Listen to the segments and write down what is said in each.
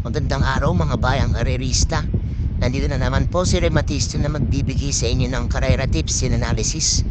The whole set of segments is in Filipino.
Magandang araw mga bayang karerista. Nandito na naman po si Rematista na magbibigay sa inyo ng karera tips and analysis.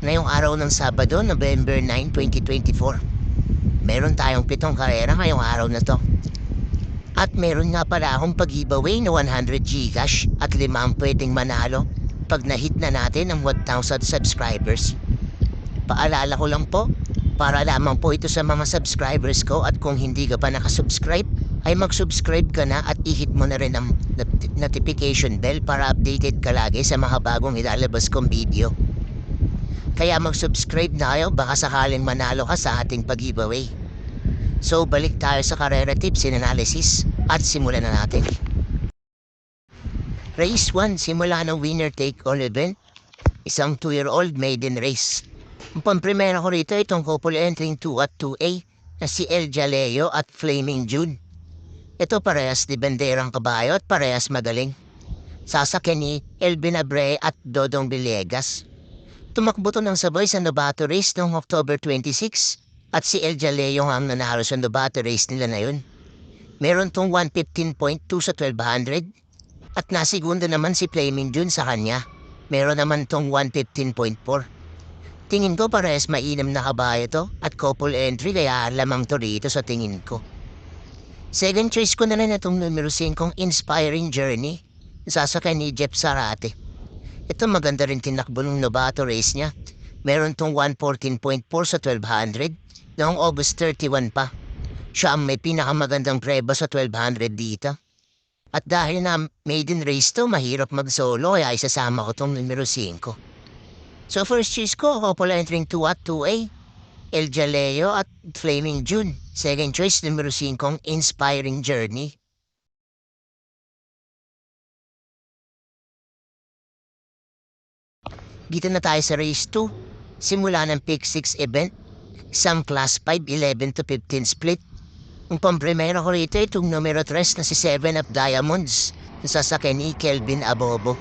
Ngayong araw ng Sabado, November 9, 2024. Meron tayong 7 karera ngayong araw na to. At meron nga pala akong pag-giveaway na 100 Gcash at 5 ang pwedeng manalo pag na-hit na natin ang 1,000 subscribers. Paalala ko lang po, para lamang po ito sa mga subscribers ko, at kung hindi ka pa nakasubscribe, ay mag-subscribe ka na at i-hit mo na rin ang notification bell para updated ka lagi sa mga bagong ilalabas kong video. Kaya mag-subscribe na kayo, baka sakaling manalo ka sa ating pag-giveaway. So balik tayo sa karera tips and analysis at simulan na natin. Race 1, simula ng winner take all event. Isang 2-year-old maiden race. Ang pampremera ko rito itong couple entering 2 at 2A na si El Jaleo at Flaming June. Ito parehas di banderang kabayo at parehas magaling. Sasakyan ni Elvin Abre at Dodong Villegas. Tumakbo to ng sabay sa Novato race noong October 26 at si El Jaleo ang nanalo sa Novato race nila na yun. Meron tong 115.2 sa 1200 at nasigunda naman si Flaming June sa kanya. Meron naman tong 115.4. Tingin ko parehas mainam na kabayo to at couple entry kaya lamang to rito sa tingin ko. Second choice ko na rin itong numero 5 Inspiring Journey. Sasakyan ni Jeff Sarate. Ito maganda rin tinakbo ng Novato race niya. Meron tong 114.4 sa 1200 noong August 31 pa. Siya ang may pinakamagandang preba sa 1200 dito. At dahil na maiden race to, mahirap mag-solo kaya isasama ko tong numero 5. So first choice ko, couple entering 2 at 2A, El Jaleo at Flaming June. Second choice, numero 5, Inspiring Journey. Dito na tayo sa race 2. Simula ng pick 6 event. Isang class 5, 11 to 15 split. Ang pampremera ko rito itong numero 3 na si 7 of Diamonds. Nasasakyan ni Kelvin Abobo.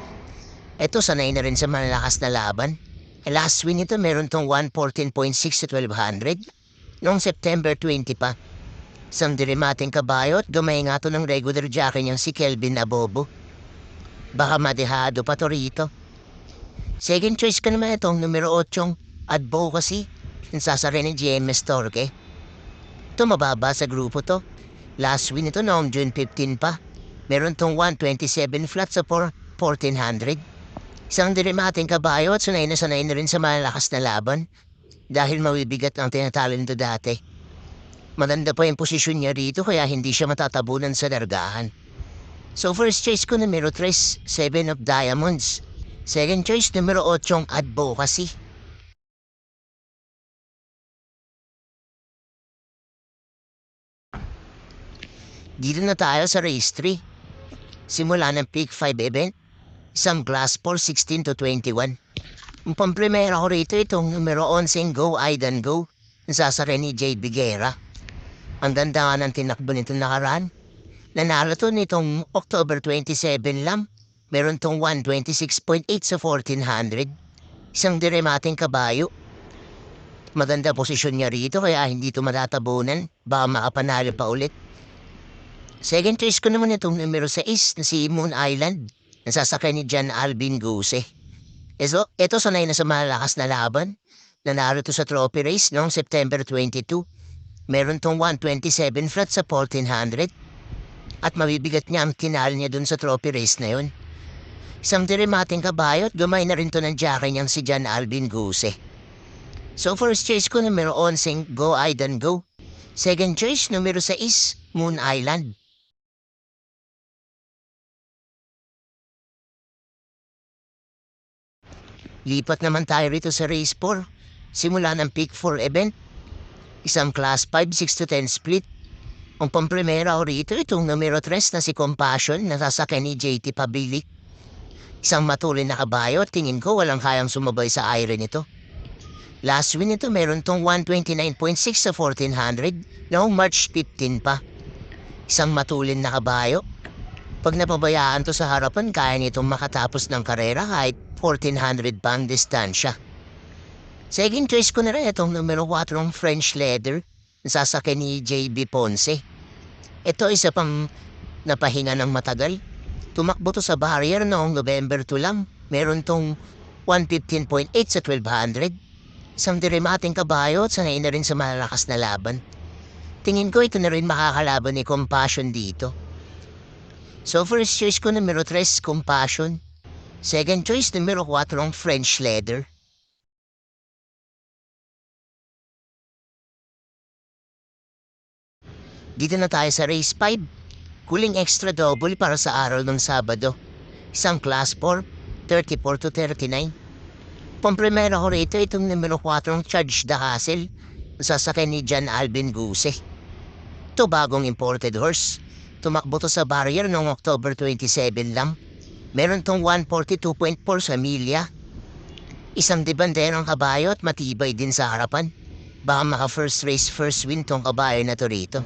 Ito sanay na rin sa malalakas na laban. Last win ito meron tong 114.6 sa 1200 noong September 20 pa. Isang dirimating kabayo at gamay nga to ng regular jockey niyang si Kelvin Abobo. Baka madehado pa to rito. Second choice ka naman itong numero 8 Advocacy. Nasasakyan ni GMS Torque. Ito mababa sa grupo to. Last win ito noong June 15 pa. Meron tong 127 flat sa 1400. Isang dirimating kabayo at sanay na rin sa malalakas na laban dahil mabibigat ang tinatalo nito dati. Maganda pa yung posisyon niya rito kaya hindi siya matatabunan sa dargahan. So first choice ko numero 3, 7 of Diamonds. Second choice numero 8, Advocacy. Dito na tayo sa race 3. Simula ng pick 5 event. Isang class 4, 16 to 21. Ang pampremera ko rito itong numero 11 Go Aidan Go. Nasasakyan ni Jay Biguera. Ang ganda nga ng tinakbo nitong nakaraan. Nanalo to nitong October 27 lang. Meron tong 126.8 sa 1400. Isang diremating kabayo. Maganda posisyon niya rito kaya hindi to matatabunan. Baka makapanalo pa ulit. Second choice ko naman itong numero 6 na si Moon Island. Nasasakyan ni John Alvin Guse. Ito sanay na sa malalakas na laban. Nanalo to sa trophy race noong September 22. Meron tong 127 flat sa 1400. At mabibigat niya ang kinal niya dun sa trophy race na yun. Isang dirimating kabayo at gamay na rin to ng jockey niyang si John Alvin Guse. So first choice ko numero 11 Go Aidan Go. Second choice numero 6 Moon Island. Lipat naman tayo rito sa race 4. Simula ng pick 4 event. Isang class 5, 6 to 10 split. Ang pampremera ko rito itong numero 3 na si Compassion na sasakyan ni JT Pabilik. Isang matulin na kabayo at tingin ko walang kayang sumabay sa iron nito. Last win ito meron tong 129.6 sa 1400 noong March 15 pa. Isang matulin na kabayo. Pag napabayaan to sa harapan, kaya nitong makatapos ng karera kahit 1400 pa ang distansya. Second choice ko na rin itong numero 4 French Leather, nasasakyan ni JB Ponce. Ito isa pang napahinga ng matagal. Tumakbo to sa barrier noong November 2 lang. Meron tong 115.8 sa 1200. Isang diremating kabayo at sanay na rin sa malalakas na laban. Tingin ko ito na rin makakalaban ni Compassion dito. So first choice ko numero 3, Compassion. Second choice numero 4, ang French Leather. Dito na tayo sa race 5. Huling extra double para sa araw ng Sabado. Isang class 4, 34 to 39. Pampremera ko rito itong numero 4, Charge the Castle. Sasakyan ni John Alvin Guse. Ito bagong imported horse. Tumakbo to sa barrier noong October 27 lang. Meron tong 142.4 sa milya. Isang debanderang kabayo at matibay din sa harapan. Baka maka first race first win tong kabayo na to rito.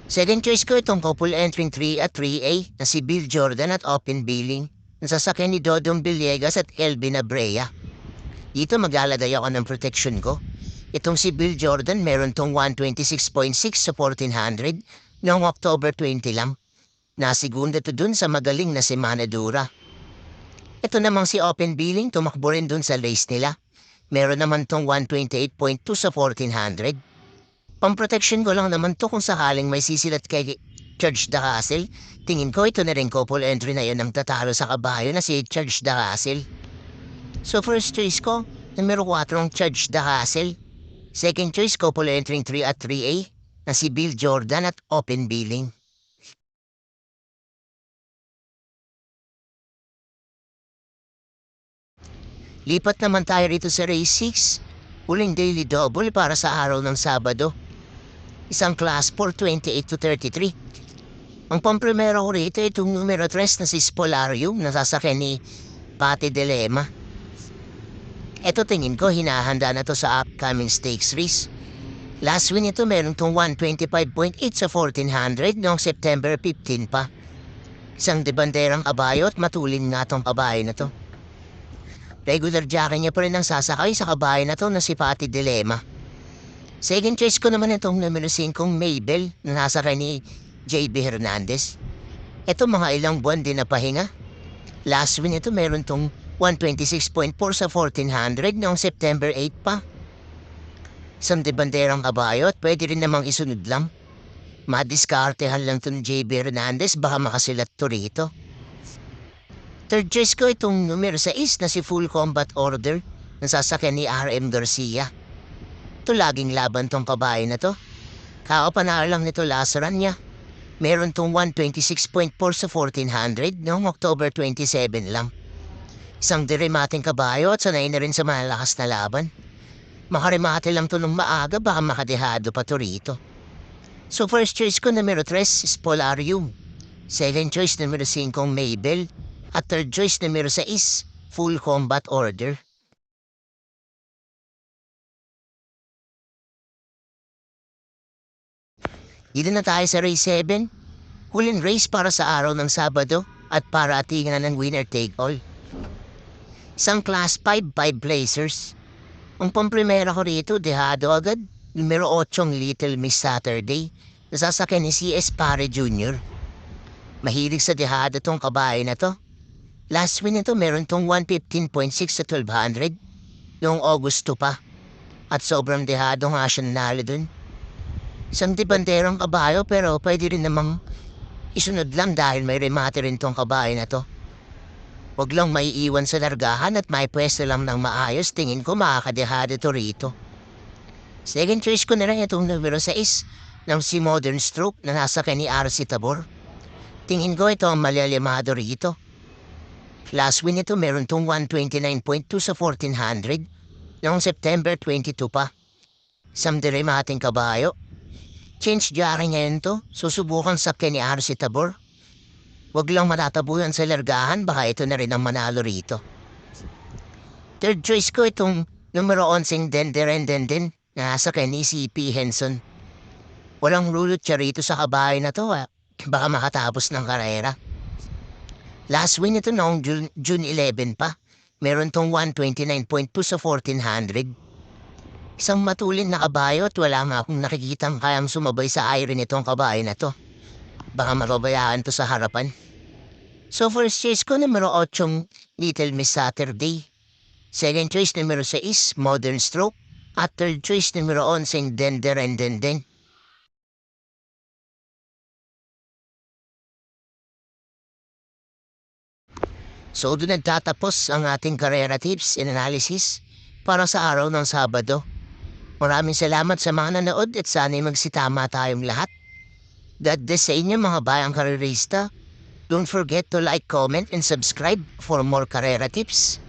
Second choice ko itong couple entering 3 at 3A na si Bill Jordan at Open Billing. Nasasakyan ni Dodong Villegas at Elvin Abrea. Dito maglalagay ako ng protection ko. Itong si Bill Jordan meron tong 126.6 sa 1400 noong October 20 lang. Nasigunda to dun sa magaling na si Manadura. Ito namang si Open Billing tumakbo rin dun sa race nila. Meron naman tong 128.2 sa 1400. Pamprotection ko lang naman to kung sakaling may sisilat kay Charge the Castle. Tingin ko ito na rin couple entry na yun ang tatalo sa kabayo na si Charge the Castle. So first choice ko, numero 4 ang Charge the Castle. Second choice, couple entering 3 at 3A na si Bill Jordan at Open Billing. Lipat naman tayo rito sa race 6. Huling daily double para sa araw ng Sabado. Isang class 4, 28 to 33. Ang pampremera ko rito itong numero 3 na si Spolarium na sasakyan ni Pati Dilema. Ito tingin ko hinahanda na to sa upcoming stakes race. Last win ito meron tong 125.8 sa 1400 noong September 15 pa. Isang debanderang kabayo at matulin nga tong kabayo na to. Regular jockey niya pa rin ang sasakay sa kabayo na to na si Pati Dilema. Second choice ko naman itong numero 5 Mabel na nasakay ni JB Hernandez. Ito mga ilang buwan din na pahinga. Last win ito meron tong 126.4 sa 1400 noong September 8 pa. Isang debanderang kabayo at pwede rin namang isunod lang. Madiskartehan lang itong JB Hernandez baka makasilat to rito. Third choice ko itong numero 6 na si Full Combat Order na sasakyan ni RM Garcia. Ito laging laban tong kabayo na to. Kakapanalo lang nito last run niya. Meron tong 126.4 sa 1400 noong October 27 lang. Isang diremating kabayo at sanay na rin sa malalakas na laban. Makaremate lang to nung maaga baka makadehado pa to rito. So first choice ko numero 3 is Polarium. Second choice numero 5 Mabel. At third choice numero 6 Full Combat Order. Dito na tayo sa race 7. Huling race para sa araw ng Sabado at para atingan ng winner take all. Isang class 5 Blazers. Ang pampremera ko rito, dehado agad. Numero 8 Little Miss Saturday. Nasasakyan ni CS Pare Jr. Mahilig sa dehado tong kabayo na to. Last win nito meron tong 115.6 sa 1200 noong Agosto pa. At sobrang dehado nga siya nanalo dun. Isang debanderang kabayo pero pwede rin namang isunod lang dahil may remate rin tong kabayo na to. Huwag lang maiiwan sa largahan at may pwesto lang ng maayos, tingin ko makakadehado to rito. Second choice ko na lang itong numero 6 ng si Modern Stroke na nasakyan ni RC Tabor. Tingin ko ito ang malalimado rito. Last win ito meron tong 129.2 sa 1400 noong September 22 pa. Isang diremating kabayo. Change jockey ngayon to, susubukan sakyan ni RC Tabor. Huwag lang matatabuyan sa largahan, baka ito na rin ang manalo rito. Third choice ko itong numero 11 Denderendenden na sakyan ni CP Henson. Walang lulot siya rito sa kabayo na to, baka makatapos ng karera. Last win ito noong June 11 pa. Meron tong 129.2 sa 1400. Isang matulin na kabayo at wala nga akong nakikitang kayang sumabay sa iron nitong kabayo na to. Baka mababayaan to sa harapan. So first choice ko, numero 8, Little Miss Saturday. Second choice, numero 6, Modern Stroke. At third choice, numero 11, Dender and Denden. So doon nagtatapos ang ating karera tips and analysis para sa araw ng Sabado. Maraming salamat sa mga nanood at sana'y magsitama tayong lahat. God bless sa inyo mga bayang karerista. Don't forget to like, comment, and subscribe for more karera tips.